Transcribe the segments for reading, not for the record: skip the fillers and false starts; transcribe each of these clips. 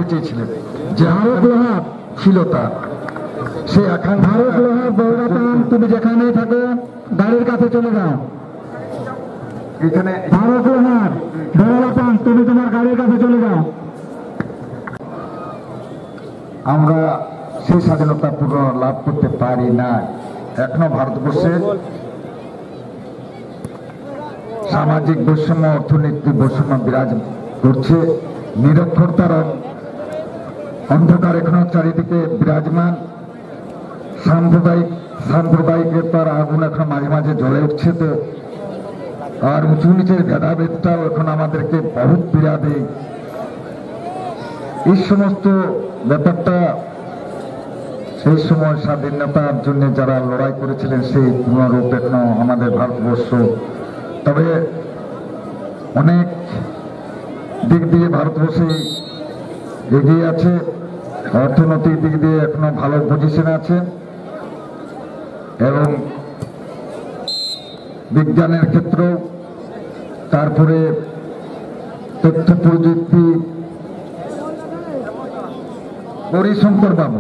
চেয়েছিলেন যে ভারত লোহার ছিল তার সে আকাঙ্ক্ষা। ভারত লোহার বৌরাতান, তুমি যেখানেই থাকো গাড়ির কাছে চলে যাও। এখানে ভারত লোহার বৌরাতান, তুমি তোমার গাড়ির কাছে চলে যাও। আমরা সেই স্বাধীনতা পুরো লাভ করতে পারি না। এখনো ভারতবর্ষে সামাজিক বৈষম্য, অর্থনৈতিক বৈষম্য বিরাজ করছে। নিরক্ষরতার অন্ধকার এখনো চারিদিকে বিরাজমান। সাম্প্রদায়িকতার আগুন এখন মাঝে মাঝে জ্বলে উঠছে। তো আর উঁচু নিচের ভেদাভেদটাও এখন আমাদেরকে বহুত পীড়া দেয়। এই সমস্ত ব্যাপারটা সেই সময় স্বাধীনতার জন্য যারা লড়াই করেছিলেন সেই পুনরূপ এখনো আমাদের ভারতবর্ষ। তবে অনেক দিক দিয়ে ভারতবর্ষে এগিয়ে আছে, অর্থনৈতিক দিক দিয়ে এখনো ভালো পজিশনে আছে এবং বিজ্ঞানের ক্ষেত্রেও, তারপরে তথ্য প্রযুক্তি। গৌরীশঙ্কর বাবু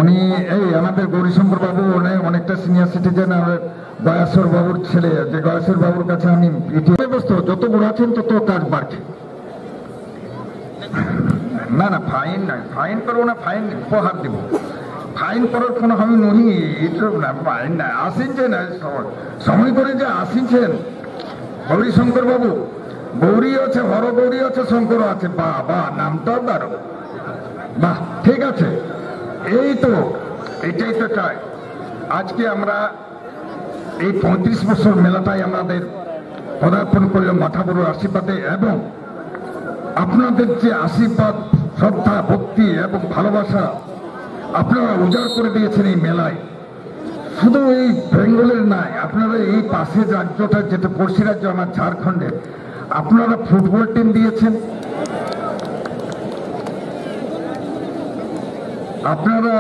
উনি এই আমাদের গৌরীশঙ্কর বাবু অনেকটা সিনিয়র সিটিজেন, আর গয়াসর বাবুর ছেলে, যে গয়াসর বাবুর কাছে আমি যত বড় আছেন তত কাজ বাড়ছে। না না ফাইন নাই, ফাইন করবো না, ফাইন উপহার দেব। ফাইন করার কোনো আমি নহি, এটা না ফাইন নাই। আসিনছেন সময় করে যে আসিনছেন গৌরীশঙ্কর বাবু, গৌরী আছে, হর গৌরী আছে, শঙ্কর আছে। বাহ বাহ, নামটাও দারুণ। বাহ, ঠিক আছে। এই তো এটাই তো চাই। আজকে আমরা এই 35 বছর মেলাটাই আমাদের পদার্পণ করলো মাথাবুড়োর আশীর্বাদে, এবং আপনাদের যে আশীর্বাদ, শ্রদ্ধা, ভক্তি এবং ভালোবাসা আপনারা উজাড় করে দিয়েছেন এই মেলায়। শুধু এই বেঙ্গলের নয়, আপনারা এই পাশের রাজ্যটা, যেটা পড়শি রাজ্য আমার ঝাড়খণ্ডে, আপনারা ফুটবল টিম দিয়েছেন, আপনারা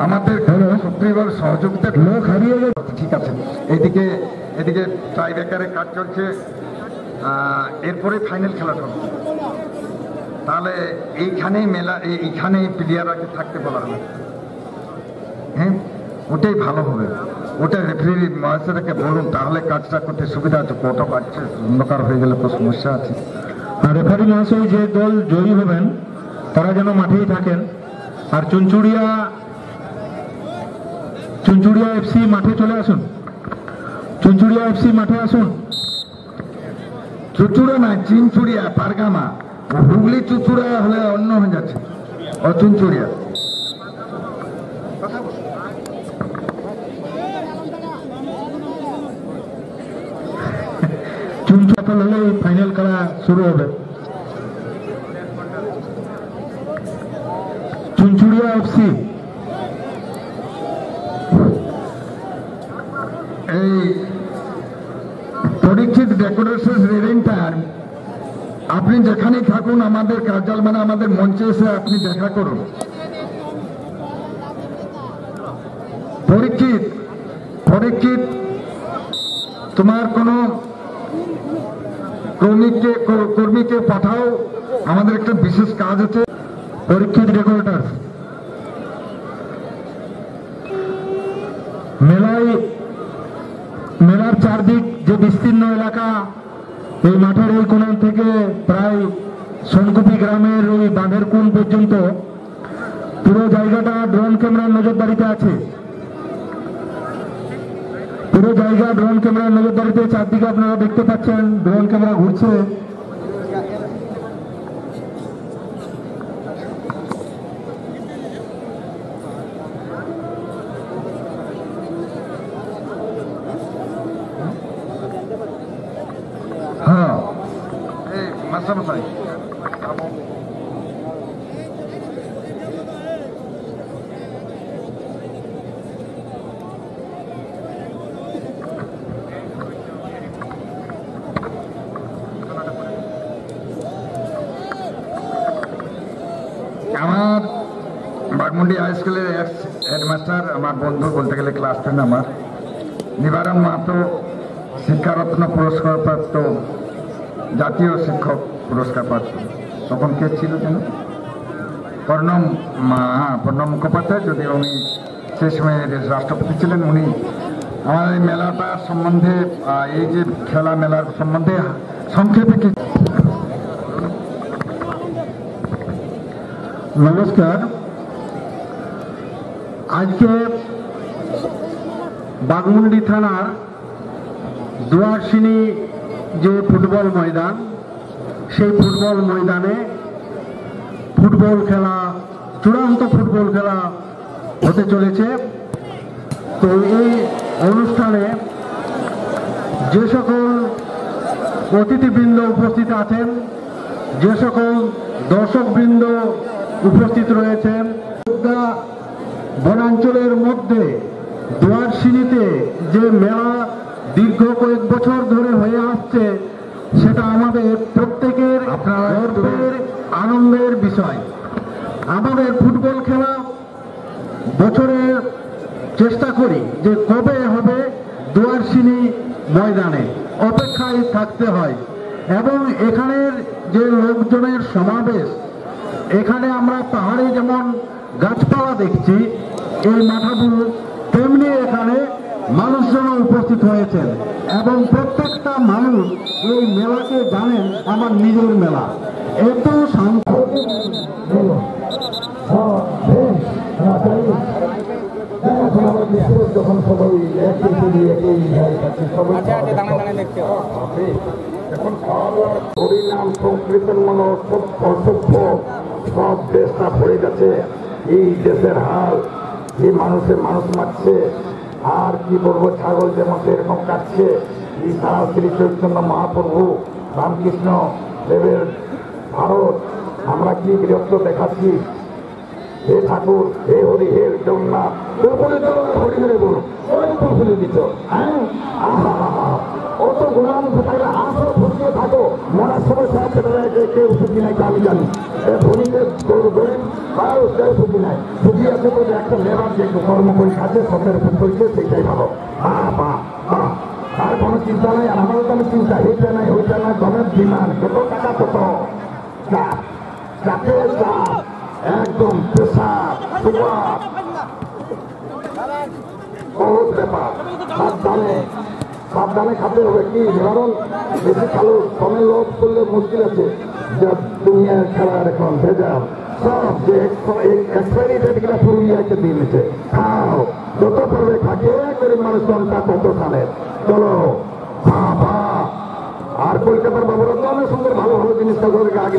আমাদের সক্রিয়ভাবে সহযোগিতা লোক হারিয়ে গেল। ঠিক আছে, এদিকে টাই ব্রেকারের কাজ চলছে, এরপরে ফাইনাল খেলাটা হবে। তাহলে এইখানেই মেলা, এইখানেই প্লেয়ারকে থাকতে বলা হবে। হ্যাঁ, ওটাই ভালো হবে। ওটা রেফারি মহাশয়কে বলুন, তাহলে কাজটা করতে সুবিধা আছে। কত কাটছে, অন্ধকার হয়ে গেলে তো সমস্যা আছে। আর রেফারি মহাশয় যে দল জয়ী হবেন তারা যেন মাঠেই থাকেন। আর চুনচুড়িয়া এফসি মাঠে চলে আসুন। চুনচুড়িয়া এফসি মাঠে আসুন। চুচুড়া না, চিনচুড়িয়া, পারগামা। হুগলি চুচুড়া হলে অন্য হয়ে যাচ্ছে, ও চুনচুড়িয়া। চুনচুড়া হলেই ফাইনাল খেলা শুরু হবে। চুনচুড়িয়া এফসি। এই পরীক্ষিত ডেকোরেশন রেডিংটার আপনি যেখানেই থাকুন, আমাদের কার্যালয় মানে আমাদের মঞ্চে এসে আপনি দেখা করুন। পরীক্ষিত তোমার কোনো কর্মীকে পাঠাও, আমাদের একটা বিশেষ কাজ আছে। পরীক্ষিত ডেকোরেটর। মেলার চারদিক যে বিস্তীর্ণ এলাকা, এই মাঠের ওই কোণ থেকে প্রায় সোনকুপি গ্রামের ওই বাঁধের কোণ পর্যন্ত পুরো জায়গাটা ড্রোন ক্যামেরার নজরদারিতে আছে। পুরো জায়গা ড্রোন ক্যামেরার নজরদারিতে। চারদিকে আপনারা দেখতে পাচ্ছেন ড্রোন ক্যামেরা ঘুরছে। হ্যাঁ, এই মাস্টারমশাই, আমার বাগমুন্ডি হাই স্কুলের এক্স হেডমাস্টার, আমার বন্ধু বলতে গেলে, ক্লাস ফ্রেন্ড আমার, নিবারণ মাহাতো শিক্ষারত্ন পুরস্কার প্রাপ্ত, জাতীয় শিক্ষক পুরস্কার প্রাপ্ত, তখন কে ছিল যেন প্রণব মুখোপাধ্যায়, যদি উনি সেই সময় রাষ্ট্রপতি ছিলেন। উনি আমার এই মেলাটা সম্বন্ধে, এই যে খেলা মেলার সম্বন্ধে সংক্ষেপে কি। নমস্কার। আজকে বাঘমুন্ডি থানার দুয়ারসিনী যে ফুটবল ময়দান, সেই ফুটবল ময়দানে ফুটবল খেলা, চূড়ান্ত ফুটবল খেলা হতে চলেছে। তো এই অনুষ্ঠানে যে সকল অতিথিবৃন্দ উপস্থিত আছেন, যে সকল দর্শকবৃন্দ উপস্থিত রয়েছেন, বনাঞ্চলের মধ্যে দুয়ারসিনীতে যে মেলা দীর্ঘ কয়েক বছর ধরে হয়ে আসছে, সেটা আমাদের প্রত্যেকের গর্বের আনন্দের বিষয়। আমাদের ফুটবল খেলা বছরে চেষ্টা করি যে কবে হবে দুয়ারসিনী ময়দানে, অপেক্ষায় থাকতে হয়। এবং এখানের যে লোকজনের সমাবেশ, এখানে আমরা পাহাড়ে যেমন গাছপালা দেখছি এই মাথাগুলো, তেমনি এখানে মানুষজন উপস্থিত হয়েছেন এবং প্রত্যেকটা মানুষ এই মেলাকে জানেন আমার নিজের মেলা। এত শান্ত যখন সবাই এখন হরিনাম সংকীর্তনমূলক অসভ্য সব দেশটা পড়ে গেছে। এই দেশের হাল, এই মানুষ মারছে, আর কি বলবো, ছাগল যেমন সেরকম কাটছে। এই সারা শ্রী চৈতন্য মহাপ্রভু রামকৃষ্ণ দেবের ভারত আমরা কি বিরক্ত দেখাচ্ছি। হে ঠাকুর, হে হরি, হে জগন্নাথ, হরি হরে বলুন, ফুলফুলি দিত। হ্যাঁ, অত গোলাম থাকলে আসো ফুটিয়ে থাকো, মরার সময় সব কেউ ফুটি নাই, আমি জানি। ধনীকে গরিব কারো কেউ ফুটি নাই, ফুটি আছে তো একটা লেবার যে কর্ম করে খাচ্ছে, সবের উপর করছে, সেইটাই ভালো। তার কোনো চিন্তা নাই। আর আমারও তো চিন্তা, এইটা নাই ওইটা নাই, গমের ডিমান্ড কত টাকা, কত চাপ, চাপের চাপ, একদম পেশাব, সুগার, বহুত ব্যাপার। সাবধানে খাতে হবে। কি কারণ বেশি খালো কমে লোভ করলে মুশকিল আছে। যা দুনিয়ার খেলার এখন ভেজাল সব, যে এক্সপায়ারি ডেট গুলা পুরুলিয়াকে দিয়ে নিচ্ছে। খাও যত পারবে খাকে, গরিব মানুষ জনতা কত খালে। চলো আর কলকাতার বাবুরা তো অনেক সুন্দর ভালো ভালো জিনিসটা আগে